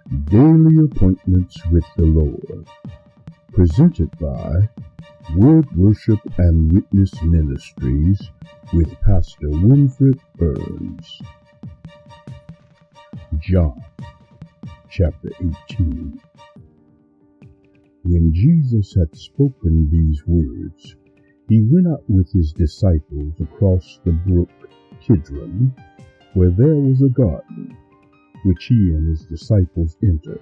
Daily Appointments with the Lord, presented by Word Worship and Witness Ministries with Pastor Winfred Burns. John chapter 18. When Jesus had spoken these words, he went out with his disciples across the brook Kidron, where there was a garden, which he and his disciples entered.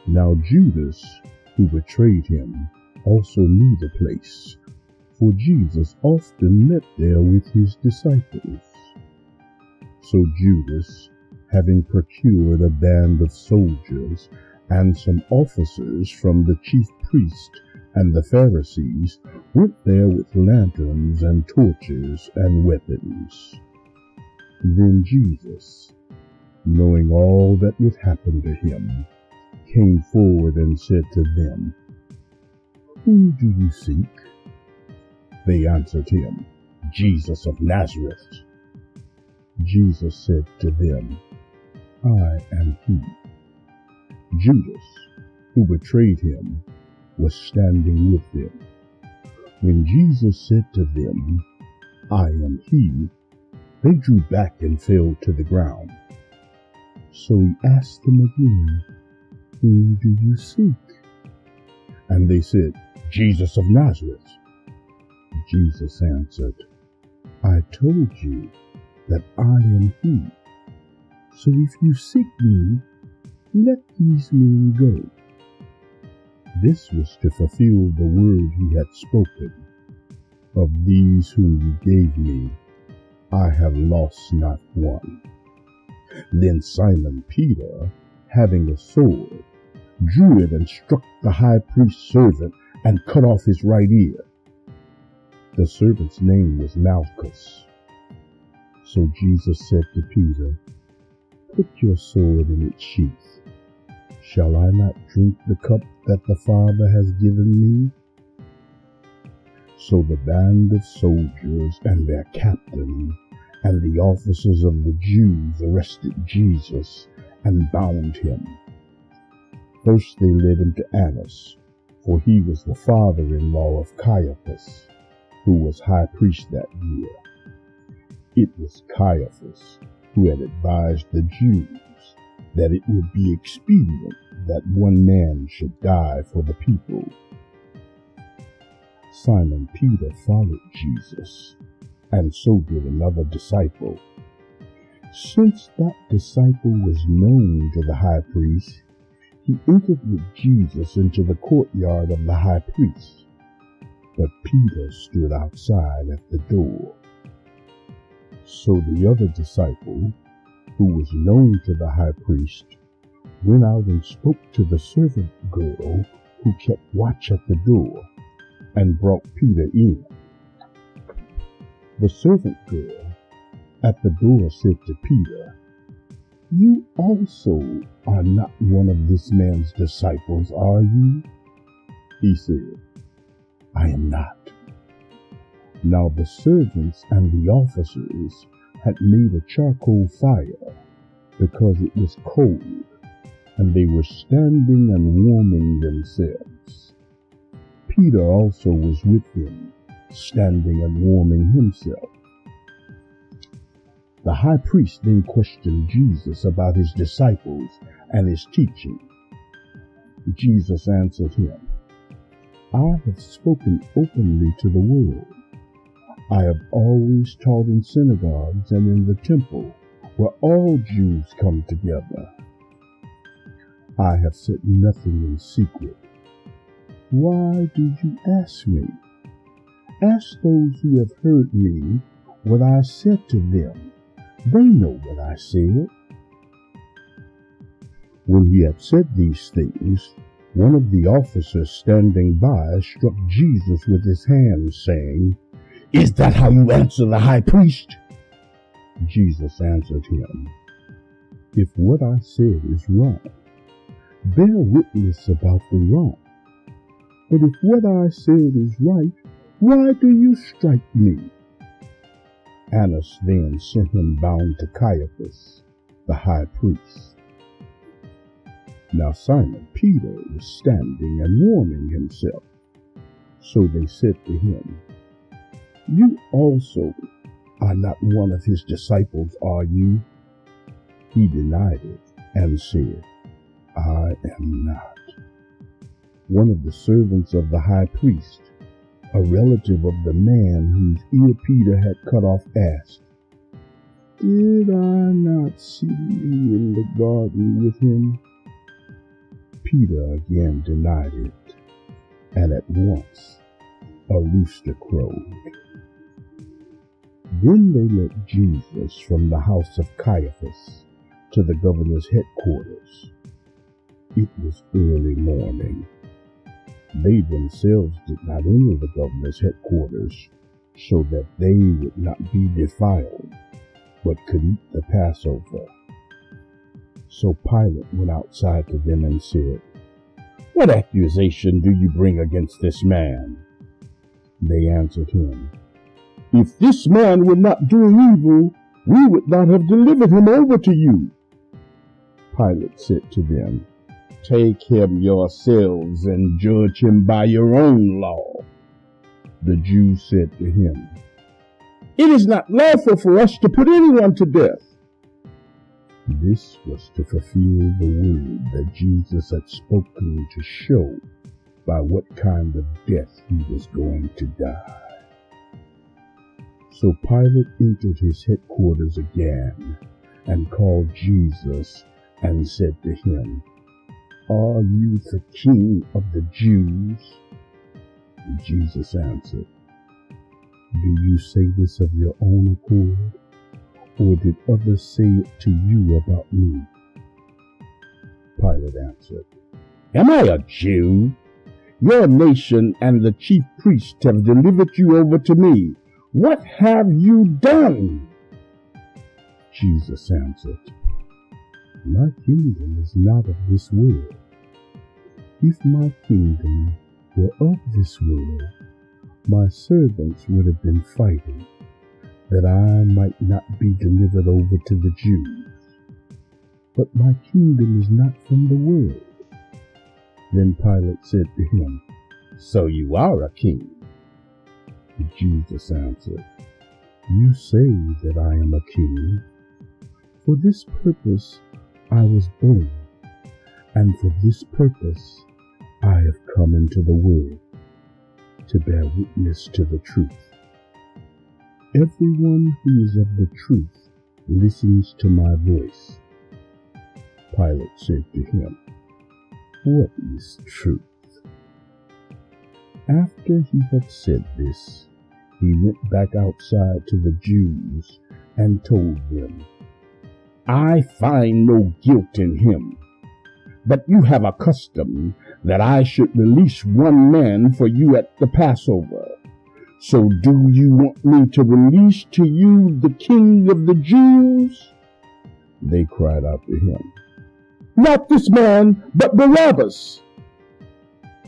Now Judas, who betrayed him, also knew the place, for Jesus often met there with his disciples. So Judas, having procured a band of soldiers and some officers from the chief priests and the Pharisees, went there with lanterns and torches and weapons. Then Jesus, knowing all that would happen to him, came forward and said to them, "Whom do you seek?" They answered him, "Jesus of Nazareth." Jesus said to them, "I am he." Judas, who betrayed him, was standing with them. When Jesus said to them, "I am he," they drew back and fell to the ground. So he asked them again, "Whom do you seek?" And they said, "Jesus of Nazareth." Jesus answered, "I told you that I am he. So if you seek me, let these men go." This was to fulfill the word he had spoken, "Of these whom you gave me, I have lost not one." Then Simon Peter, having a sword, drew it and struck the high priest's servant and cut off his right ear. The servant's name was Malchus. So Jesus said to Peter, "Put your sword in its sheath. Shall I not drink the cup that the Father has given me?" So the band of soldiers and their captain and the officers of the Jews arrested Jesus and bound him. First they led him to Annas, for he was the father-in-law of Caiaphas, who was high priest that year. It was Caiaphas who had advised the Jews that it would be expedient that one man should die for the people. Simon Peter followed Jesus, and so did another disciple. Since that disciple was known to the high priest, he entered with Jesus into the courtyard of the high priest, but Peter stood outside at the door. So the other disciple, who was known to the high priest, went out and spoke to the servant girl who kept watch at the door, and brought Peter in. The servant girl at the door said to Peter, "You also are not one of this man's disciples, are you?" He said, "I am not." Now the servants and the officers had made a charcoal fire because it was cold, and they were standing and warming themselves. Peter also was with them, standing and warming himself. The high priest then questioned Jesus about his disciples and his teaching. Jesus answered him, "I have spoken openly to the world. I have always taught in synagogues and in the temple, where all Jews come together. I have said nothing in secret. Why do you ask me? Ask those who have heard me what I said to them. They know what I said." When he had said these things, one of the officers standing by struck Jesus with his hand, saying, "Is that how you answer the high priest?" Jesus answered him, "If what I said is wrong, bear witness about the wrong. But if what I said is right, why do you strike me?" Annas then sent him bound to Caiaphas, the high priest. Now Simon Peter was standing and warming himself. So they said to him, "You also are not one of his disciples, are you?" He denied it and said, "I am not." One of the servants of the high priest, a relative of the man whose ear Peter had cut off, asked, "Did I not see you in the garden with him?" Peter again denied it, and at once a rooster crowed. Then they led Jesus from the house of Caiaphas to the governor's headquarters. It was early morning. They themselves did not enter the governor's headquarters, so that they would not be defiled, but could eat the Passover. So Pilate went outside to them and said, "What accusation do you bring against this man?" They answered him, "If this man were not doing evil, we would not have delivered him over to you." Pilate said to them, "Take him yourselves and judge him by your own law." The Jews said to him, "It is not lawful for us to put anyone to death." This was to fulfill the word that Jesus had spoken to show by what kind of death he was going to die. So Pilate entered his headquarters again and called Jesus and said to him, "Are you the king of the Jews?" Jesus answered, "Do you say this of your own accord, or did others say it to you about me?" Pilate answered, "Am I a Jew? Your nation and the chief priests have delivered you over to me. What have you done?" Jesus answered, "My kingdom is not of this world. If my kingdom were of this world, my servants would have been fighting, that I might not be delivered over to the Jews. But my kingdom is not from the world." Then Pilate said to him, "So you are a king?" Jesus answered, "You say that I am a king. For this purpose I was born, and for this purpose I have come into the world, to bear witness to the truth. Everyone who is of the truth listens to my voice." Pilate said to him, "What is truth?" After he had said this, he went back outside to the Jews and told them, "I find no guilt in him. But you have a custom that I should release one man for you at the Passover. So do you want me to release to you the King of the Jews?" They cried out to him, "Not this man, but Barabbas."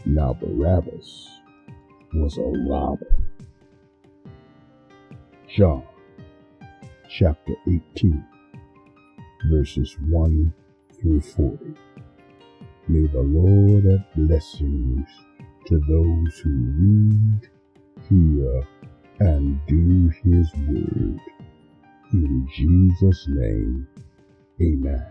Now Barabbas was a robber. John chapter 18, verses 1 through 40. May the Lord add blessings to those who read, hear, and do his word. In Jesus' name, amen.